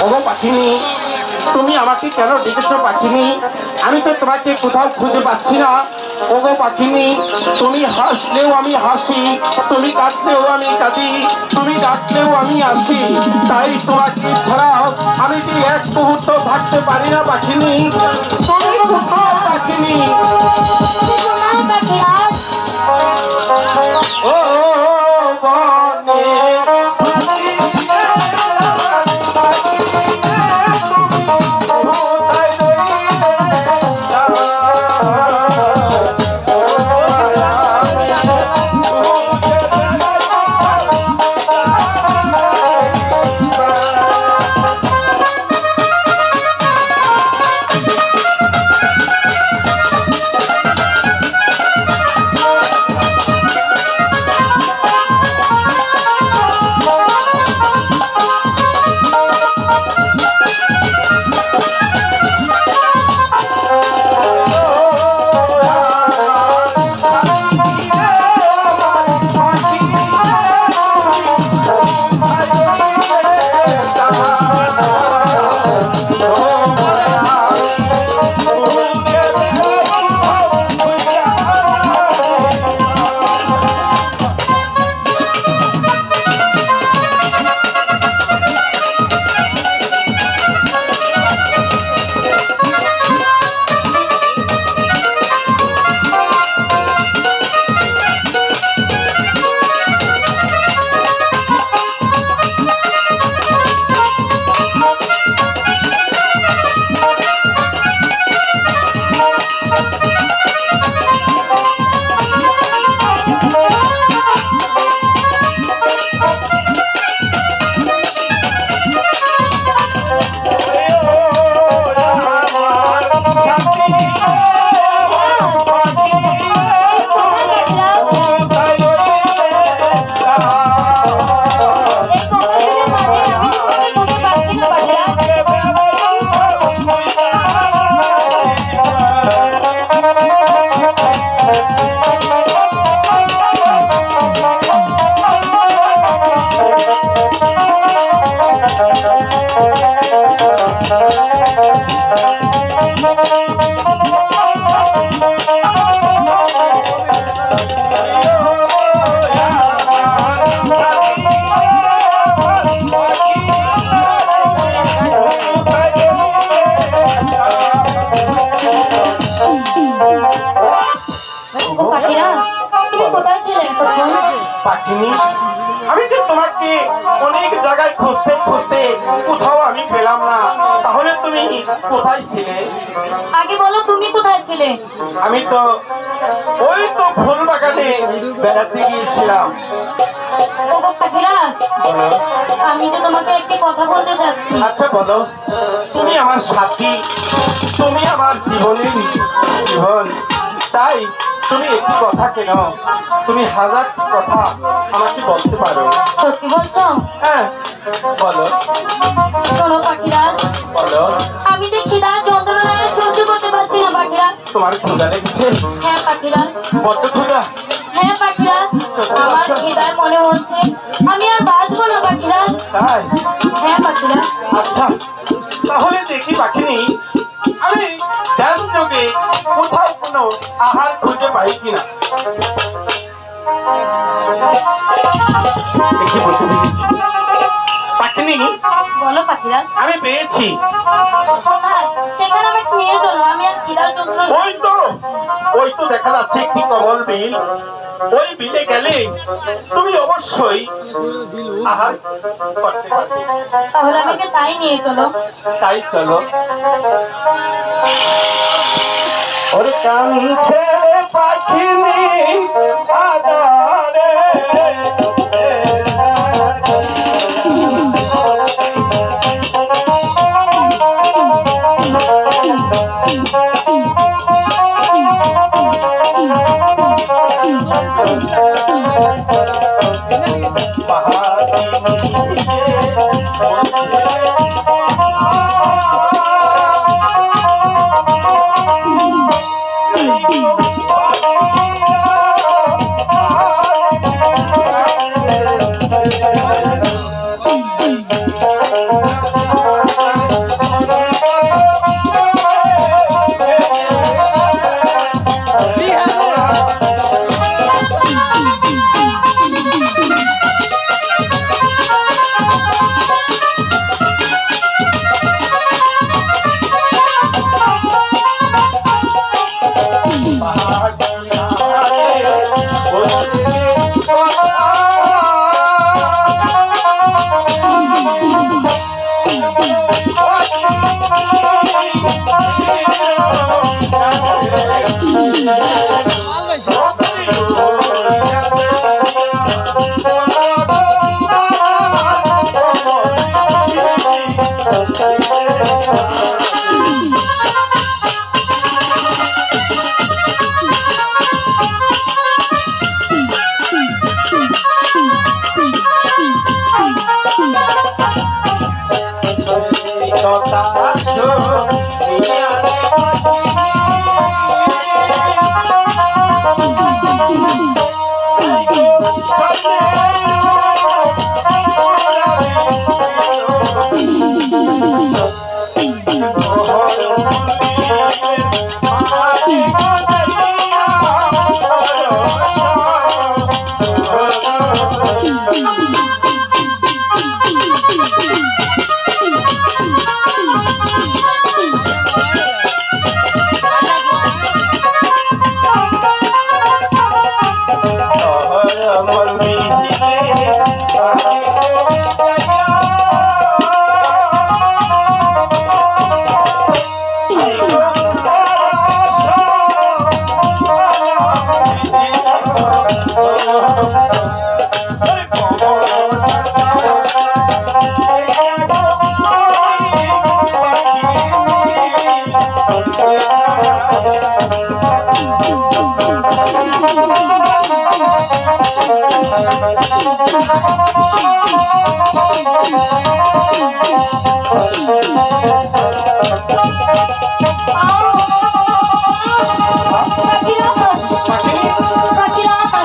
ওগো পাখিনি, তুমি আমাকে কেন ডেকেছো পাখিনি? আমি তো তোমাকে কোথাও খুঁজে পাচ্ছি না। ওগো পাখিনি, তুমি হাসলেও আমি হাসি, তুমি কাঁদলেও আমি কাঁদি, তুমি ডাকলেও আমি আসি। তাই তোমাকে ছাড়াও আমি কি এক মুহূর্ত থাকতে পারি না পাখিনি। তুমি কোথাও পাখিনি? ও বনে পাখিনি, আমি তো তোমাকে অনেক জায়গায় খুঁজতে খুঁজতে কোথাও আমি পেলাম না। তাহলে তুমি কোথায় ছিলে? আগে বলো, তুমি কোথায় ছিলে? আমি তো ওই তো ফুল বাগানে বেড়াতে গিয়েছিলাম। ওগো পাখিরাজ, আমি তো তোমাকে একটি কথা বলতে যাচ্ছি। আচ্ছা বলো। তুমি আমার সাথী, তুমি আমার জীবনের জীবন, তাই তুমি একটি কথা কেন, তুমি হাজারটি কথা আমাকে বলতে পারো। সত্যি বলছো? হ্যাঁ বলো। শোনো পাখিরাজ, বলো। আমি তো খিদার যন্ত্রণায় সহ্য করতে পারছি না পাখিরাজ। তোমার ক্ষুধা লেগেছে? হ্যাঁ পাখিরাজ। বড্ড ক্ষুধা? হ্যাঁ পাখিরাজ, আমার খিদায় মনে হচ্ছে আমি আর বাঁচবো না পাখিরাজ। তাই? হ্যাঁ পাখিরাজ। আচ্ছা তাহলে দেখি পাখিনি, আমি ধ্যান যোগে কোথাও কোনো আহার খুঁজে পাই কিনা। দেখি বলতে পেরেছি পাখিনি। বলো পাখিরাজ। আমি পেয়েছি। কোথায়? সেখানে আমি নিয়ে চলো, আমি আর খিদার যন্ত্রণা। ওই তো দেখা যাচ্ছে একটি কমল বিল। ওই বিলে গেলে তুমি অবশ্যই আহার করতে পারবে। তাহলে আমাকে তাই নিয়ে চলো। তাই চলো। ওরে কাঁদছে পাখিনি আদারে,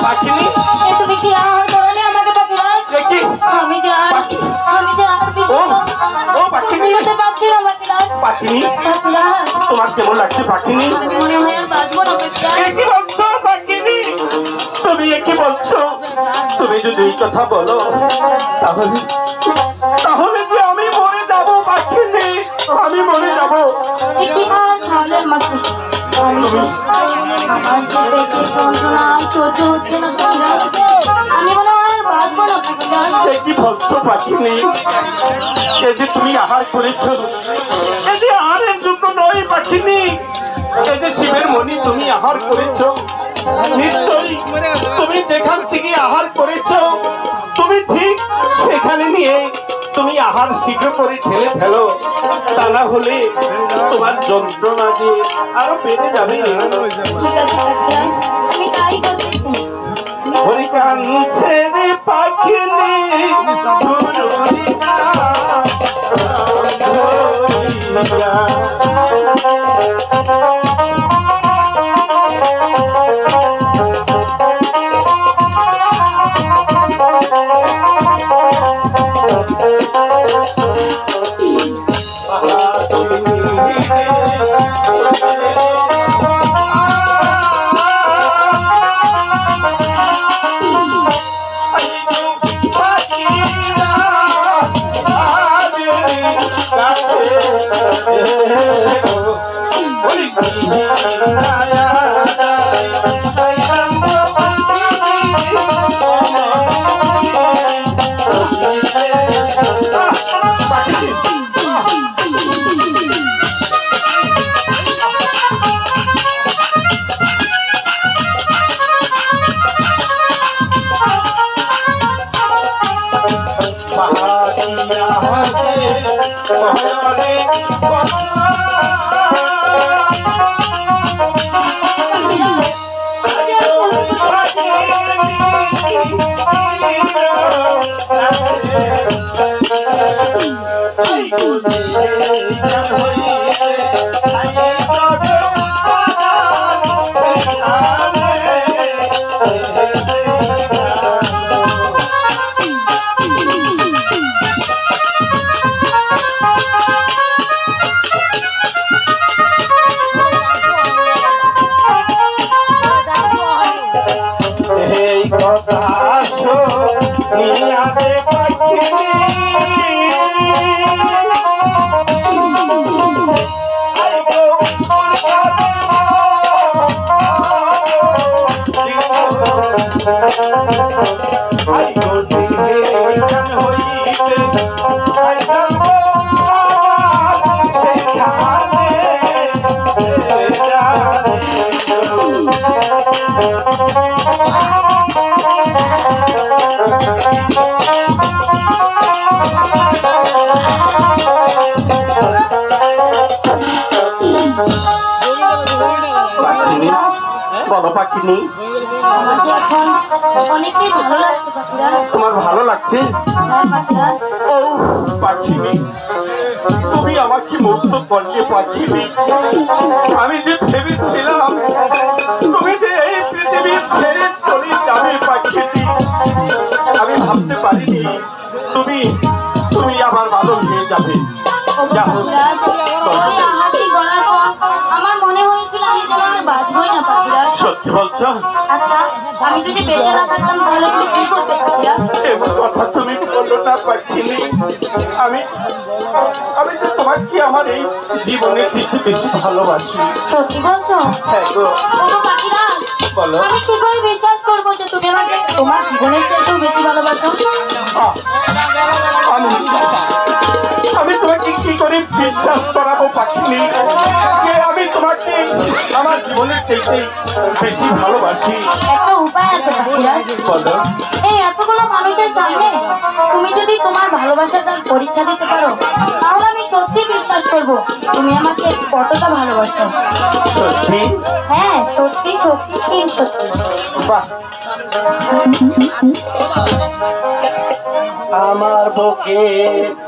পাখিনি তুমি কি আর করলে আমাকে পাখিরাজ? এ কি আমি যে আর ও পাখিনি বুঝতে পারছি না পাখিরাজ। পাখিনি পাখিরাজ, তোমার কেমন লাগছে পাখিনি? আমি মনে হয় আর বাঁচবো না পাখিরাজ। এ কি বলছো পাখিনি? তুমি এ কি বলছো? তুমি যদি এই কথা বলো তাহলে তাহলে যে আমি মরে যাব পাখিনি, আমি মরে যাব। একটি আর খাওয়ালের মাকে আমার যে পেটে যন্ত্রণা আর সহ্য হচ্ছে না পাখিরাজ। আমি মনে হয় আর বাঁচবো না পাখিরাজ। এ কি বলছো পাখিনি? এ যে তুমি আহার করেছো এ যে আহারের যোগ্য নয় পাখিনি। এ যে শিবের মণি তুমি আহার করেছো, নিশ্চয়ই তুমি যেখান থেকে আহার করেছো তুমি ঠিক সেখানে নিয়ে তুমি আহার শীঘ্র করে ঠেলে ফেলো, তা না হলে তোমার যন্ত্রণা যে আরো বেড়ে যাবে। ঠিক আছে পাখিরাজ, আমি তাই করতেছি। হরি কাঁদছে রে পাখিনি ধুরুরিয়া, ধুরুরিয়া। বলো পাখিনি, আমাকে এখন অনেকটাই ভালো লাগছে পাখিরাজ। তোমার ভালো লাগছে? হ্যাঁ পাখিরাজ। ও পাখিনি, তুমি আমাকে মুক্ত করলে পাখিনি। আমি যে ভেবেছিলাম তুমি যে এই পৃথিবী ছেড়ে চলে যাবে পাখিনি, আমি ভাবতে পারিনি তুমি তুমি আবার ভালো হয়ে যাবে। পাখিরাজ, ওই আহারটি করার পর আমার মনে হয়েছিল আমি যেন আর বাঁচবই না পাখিরাজ। সত্যি বলছো? আচ্ছা, আমি যদি বেঁচে না থাকতাম তাহলে তুমি কি করতে পাখিরাজ? এমন কথা তুমি বলো না পাখিনি। আমি আমি তো তোমাকে আমার এই জীবনের থেকে বেশি ভালোবাসি। সত্যি বলছো? হ্যাঁ গো। ওগো পাখিরাজ, বলো। আমি কি করে বিশ্বাস করবো যে তুমি আমাকে তোমার জীবনের চেয়েও বেশি ভালোবাসো? আহ, আমি আমি তোমাকে কি করে বিশ্বাস করাবো পাখিনি যে আমি তোমাকে আমার জীবনের থেকে বেশি ভালোবাসি? একটা উপায় আছে পাখিরাজ। বলো। এই এতগুলো মানুষের সামনে তুমি যদি তোমার ভালোবাসাটার পরীক্ষা দিতে পারো তাহলে আমি সত্যি বিশ্বাস করবো তুমি আমাকে কতটা ভালোবাসো। সত্যি? হ্যাঁ সত্যি সত্যি তিন সত্যি। বাহ, চোখে